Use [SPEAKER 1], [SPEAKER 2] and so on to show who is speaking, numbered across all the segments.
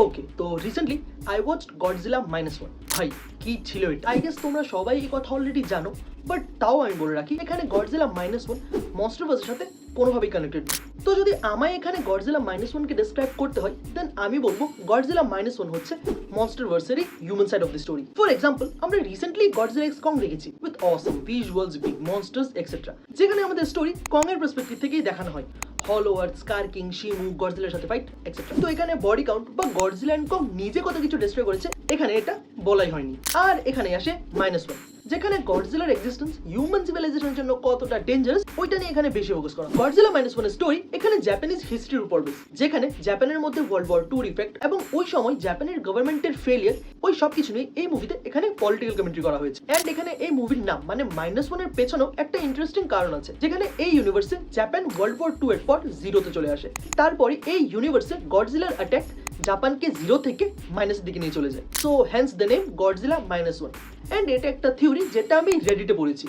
[SPEAKER 1] ওকে, তো recently I watched Godzilla -1। ভাই কি ছিল এটা! আই গেস তোমরা সবাই এই কথা অলরেডি জানো, বাট তাও আমি বলে রাখি, এখানে গডজিলা -1 মনস্টারভার্সের সাথে কোনোভাবেই কানেক্টেড নেই। তো যদি আমায় এখানে গডজিলা -1কে ডেসক্রাইব করতে হয়, দেন আমি বলবো গডজিলা -1 হচ্ছে মনস্টারভার্সেরই human side of the story. For example, আমরা রিসেন্টলি গডজিলা এক্স কং দেখেছি with awesome visuals, big monsters etcetera, যেখানে আমাদের স্টোরি কং এর পার্সপেক্টিভ থেকেই দেখানো হয়। হলো আর্থ, স্কার কিং, শিমু, গডজিলার সাথে ফাইট এক্সেট্রা। তো এখানে বডি কাউন্ট বা গডজিলা এন্ড কং নিজে কত কিছু ডিস্ট্রয় করেছে এখানে এটা বলাই হয়নি। আর এখানে আসে -1, যেখানে গডজিলার এক্সিস্টেন্স হিউম্যান সিভিলাইজেশনের জন্য কতটা ডেঞ্জারাস ওইটা নিয়ে এখানে বেশি ফোকাস করা। গডজিলা -1 স্টোরি এখানে জাপানিজ হিস্ট্রির উপর বেস, যেখানে জাপানের মধ্যে ওয়ার্ল্ড ওয়ার 2 ইফেক্ট এবং ওই সময় জাপানের গভর্নমেন্টের ফেলিয়ার, ওই সবকিছু নিয়ে এই মুভিতে এখানে পলিটিক্যাল কমেন্ট্রি করা হয়েছে। এন্ড এখানে এই মুভির নাম মানে -1 এর পেছনেও একটা ইন্টারেস্টিং কারণ আছে, যেখানে এই ইউনিভার্সে জাপান ওয়ার্ল্ড ওয়ার 2 এর পর জিরোতে চলে আসে। তারপরে এই ইউনিভার্সে গডজিলার অ্যাটাক জাপানকে জিরো থেকে মাইনাসের দিকে নিয়ে চলে যায়। So hence the name Godzilla -1। And এটা একটা থিওরি যেটা আমি রেডিটে পড়েছি,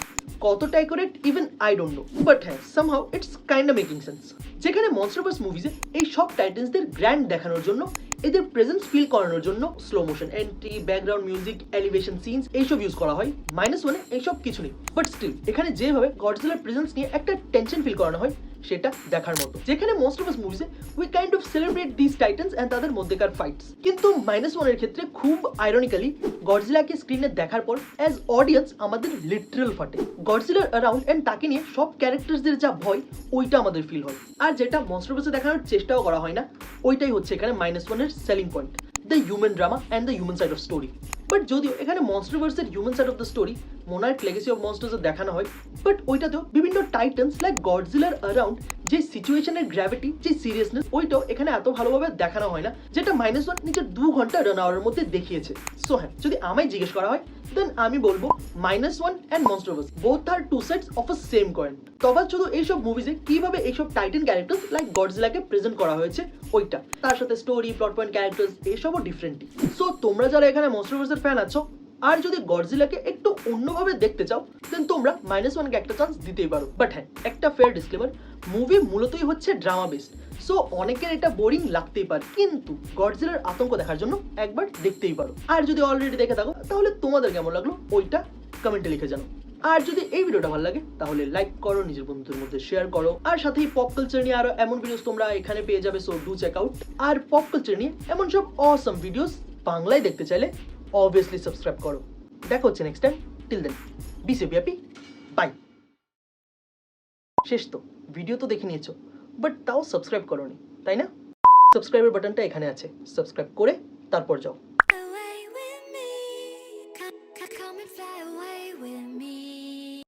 [SPEAKER 1] কতটা accurate even I don't know, but হ্যাঁ somehow it's kind of making sense. যেখানে মনস্টারভার্স মুভিজে এই সব টাইটেন্সদের গ্র্যান্ড দেখানোর জন্য, এদের প্রেজেন্স ফিল করানোর জন্য slow motion entry, background music, elevation scenes এইসব ইউজ করা হয়। -1 এইসব কিছু নেই, বাট স্টিল এখানে যেভাবে গডজিলার প্রেজেন্স নিয়ে একটা টেনশন ফিল করানো হয় সেটা দেখার মতো। যেখানে মনস্টারভার্স মুভিজে we kind of celebrate this titans and তাদের মধ্যেকার ফাইটস, কিন্তু -1 এর ক্ষেত্রে খুব আইরনিক্যালি গডজিলাকে স্ক্রিনে দেখার পর অ্যাজ অডিয়েন্স আমাদের লিটারাল ফাটে। গডজিলার অ্যারাউন্ড এন্ড তাকে নিয়ে সব ক্যারেক্টারসদের যা ভয় ওইটা আমাদের ফিল হয়। আর যেটা মনস্টারভার্সে দেখানোর চেষ্টাও করা হয় না, ওইটাই হচ্ছে এখানে -1 এর selling point, the human drama and the human side of story. But যদিও এখানে মনস্টারভার্সের human side of the story Monarch legacy of monsters দেখানো হয়, বাট ওইটাতেও বিভিন্ন টাইটান্স লাইক গডজিলার অ্যারাউন্ড যে সিচুয়েশনের গ্র্যাভিটি, যে সিরিয়াসনেস, ওইটাও এখানে এত ভালোভাবে দেখানো হয় না, যেটা -1 নিজের 2 ঘন্টা রান আওয়ারের মধ্যে দেখিয়েছে। সো হ্যাঁ, যদি আমায় জিজ্ঞেস করা হয় দেন আমি বলবো -1 and Monsterverse both are two sides of a same coin. তবে শুধু এইসব মুভিজে কিভাবে এইসব টাইটান ক্যারেক্টার্স লাইক গডজিলাকে প্রেজেন্ট করা হয়েছে ওইটা, তার সাথে স্টোরি, প্লট পয়েন্ট, ক্যারেক্টার্স এইসবও ডিফারেন্টই। সো তোমরা যারা এখানে মনস্টারভার্সের ফ্যান আছো আর যদি গডজিলাকে একটু অন্যভাবে দেখতে চাও, দেন তোমরা -1কে একটা চান্স দিতেই পারো। বাট হ্যাঁ, একটা ফেয়ার ডিসক্লেমার, মুভি মূলতই হচ্ছে ড্রামা বেসড, সো অনেকের এটা বোরিং লাগতেই পারে, কিন্তু গডজিলার আতঙ্ক দেখার জন্য একবার দেখতেই পারো। আর যদি অলরেডি দেখে থাকো তাহলে তোমাদের কেমন লাগলো ওইটা কমেন্টে লিখে জানাও। আর যদি এই ভিডিওটা ভালো লাগে তাহলে লাইক করো, নিজের বন্ধুদের মধ্যে শেয়ার করো, আর সাথেই পপ কালচার নিয়ে আরো এমন ভিডিওস তোমরা এখানে পেয়ে যাবে, সো ডু চেক আউট। আর পপ কালচার নিয়ে এমন সব অসাম ভিডিওস বাংলায় দেখতে চাইলে অবভিয়াসলি সাবস্ক্রাইব করো। দেখা হচ্ছে next time, till then be safe, happy, bye. শেষ তো, ভিডিও তো দেখে নিয়েছো, বাট তাও সাবস্ক্রাইব করোনি, তাই না? সাবস্ক্রাইবের বাটনটা এখানে আছে, সাবস্ক্রাইব করে তারপর যাও।
[SPEAKER 2] Away with me, come and fly away with me.